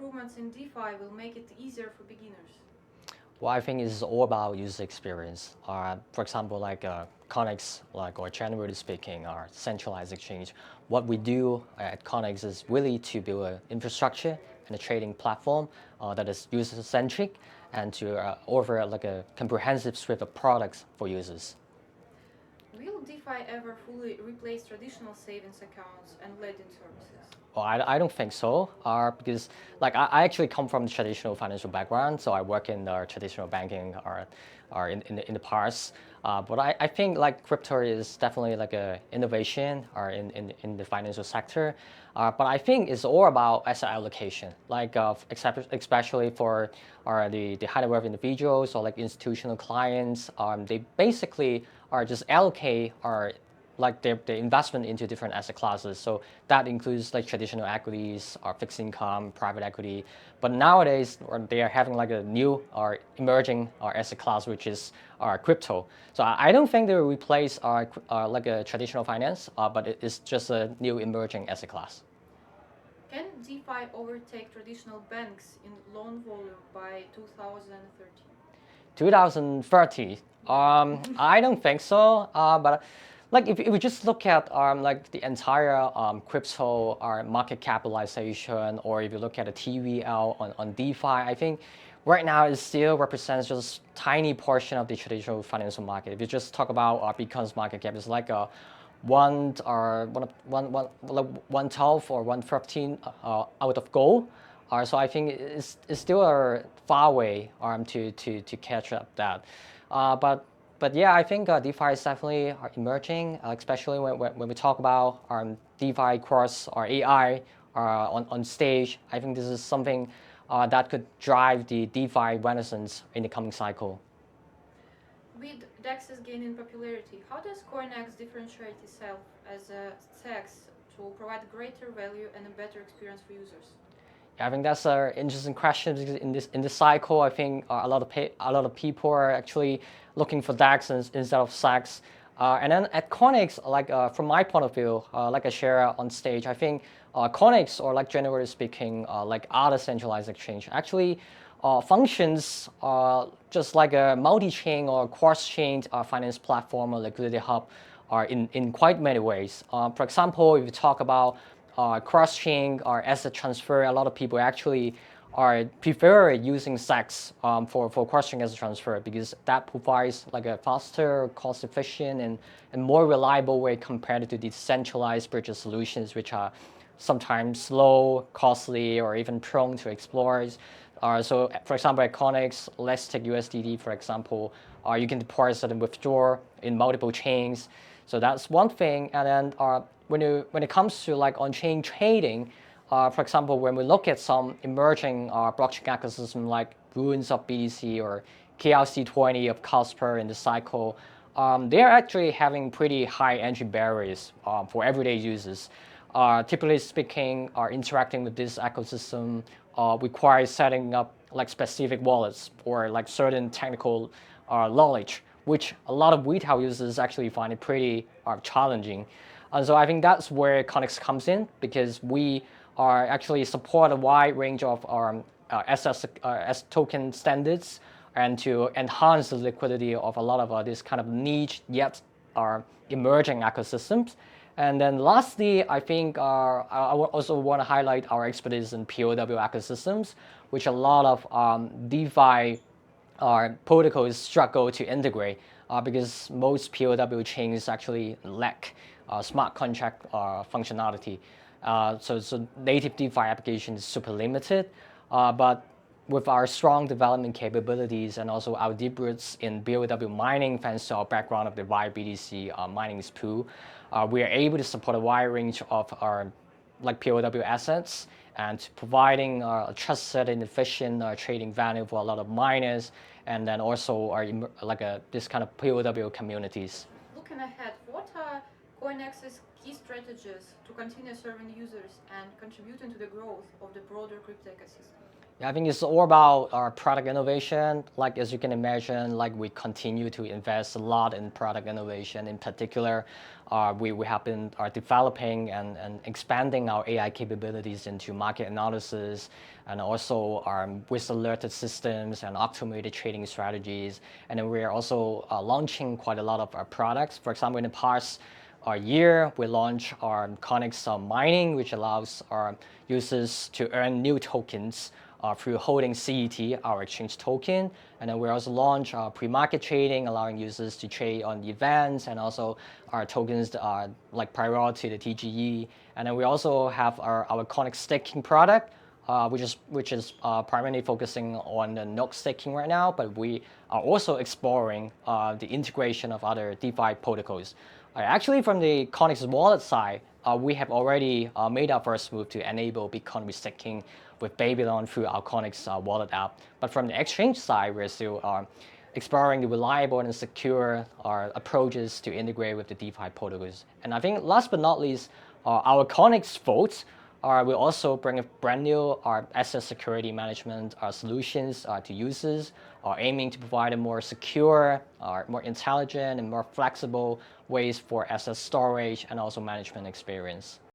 improvements in DeFi will make it easier for beginners? Well, I think it's all about user experience. For example, like CoinEx, or generally speaking, our centralized exchange. What we do at CoinEx is really to build an infrastructure and a trading platform that is user-centric and to offer like a comprehensive suite of products for users. Will DeFi ever fully replace traditional savings accounts and lending services? Well, I don't think so, because like I actually come from the traditional financial background, so I work in the traditional banking or in the past. But I think like crypto is definitely like a innovation or in the financial sector. But I think it's all about asset allocation, like especially for the high net worth individuals or like institutional clients. They basically are just allocate or like their investment into different asset classes. So that includes like traditional equities or fixed income, private equity. But nowadays, they are having like a new or emerging asset class, which is crypto. So I don't think they will replace like a traditional finance, but it is just a new emerging asset class. Can DeFi overtake traditional banks in loan volume by 2030? 2030. I don't think so. But like if we just look at like the entire crypto market capitalization, or if you look at the TVL on DeFi, I think right now it still represents just tiny portion of the traditional financial market. If you just talk about Bitcoin's market cap, it's like a one or one twelve or 115 out of gold. So I think it's still a far way to catch up that. But yeah, I think DeFi is definitely emerging, especially when we talk about DeFi cross or AI on stage. I think this is something that could drive the DeFi renaissance in the coming cycle. With DEXs gaining popularity, how does CoinEx differentiate itself as a DEX to provide greater value and a better experience for users? I think that's an interesting question because in this cycle, I think a lot of people are actually looking for DEX instead of SEX. And then at CoinEx, like from my point of view, like I share on stage, I think CoinEx, or like generally speaking, like other centralized exchange, actually functions just like a multi-chain or cross-chain finance platform or liquidity hub in quite many ways. For example, if you talk about cross-chain or asset transfer, a lot of people actually prefer using SEX for cross-chain asset transfer because that provides like a faster, cost-efficient, and more reliable way compared to the centralized bridge solutions, which are sometimes slow, costly, or even prone to exploits. So, for example, at CoinEx, let's take USDT for example. You can deposit and withdraw in multiple chains. So that's one thing. And then when it comes to like on-chain trading, for example, when we look at some emerging blockchain ecosystem like Ruins of BTC or KRC20 of Casper in the cycle, they're actually having pretty high entry barriers for everyday users. Typically speaking, interacting with this ecosystem requires setting up like specific wallets or like certain technical knowledge, which a lot of retail users actually find it pretty challenging. And so I think that's where CoinEx comes in, because we are actually support a wide range of S token standards and to enhance the liquidity of a lot of these kind of niche yet emerging ecosystems. And then lastly, I think I also want to highlight our expertise in POW ecosystems, which a lot of DeFi protocols struggle to integrate because most POW chains actually lack smart contract functionality. So native DeFi application is super limited, but with our strong development capabilities and also our deep roots in POW mining, thanks to our background of the YBDC mining pool, we are able to support a wide range of our like POW assets and providing a trusted and efficient trading value for a lot of miners, and then also this kind of POW communities. Looking ahead, what are CoinEx's key strategies to continue serving users and contributing to the growth of the broader crypto ecosystem? Yeah, I think it's all about our product innovation. Like as you can imagine, like we continue to invest a lot in product innovation. In particular, we have been developing and expanding our AI capabilities into market analysis and also with alerted systems and automated trading strategies. And then we are also launching quite a lot of our products. For example, in the past year, we launched our CoinEx mining, which allows our users to earn new tokens through holding CET, our exchange token. And then we also launched pre-market trading, allowing users to trade on events and also our tokens like priority to the TGE. And then we also have our CoinEx staking product, which is primarily focusing on the NOK staking right now, but we are also exploring the integration of other DeFi protocols. Actually, from the CoinEx wallet side, we have already made our first move to enable Bitcoin staking with Babylon through our CoinEx wallet app. But from the exchange side, we're still exploring the reliable and secure approaches to integrate with the DeFi protocols. And I think last but not least, our CoinEx votes will also bring a brand new asset security management solutions to users, aiming to provide a more secure, more intelligent, and more flexible ways for asset storage and also management experience.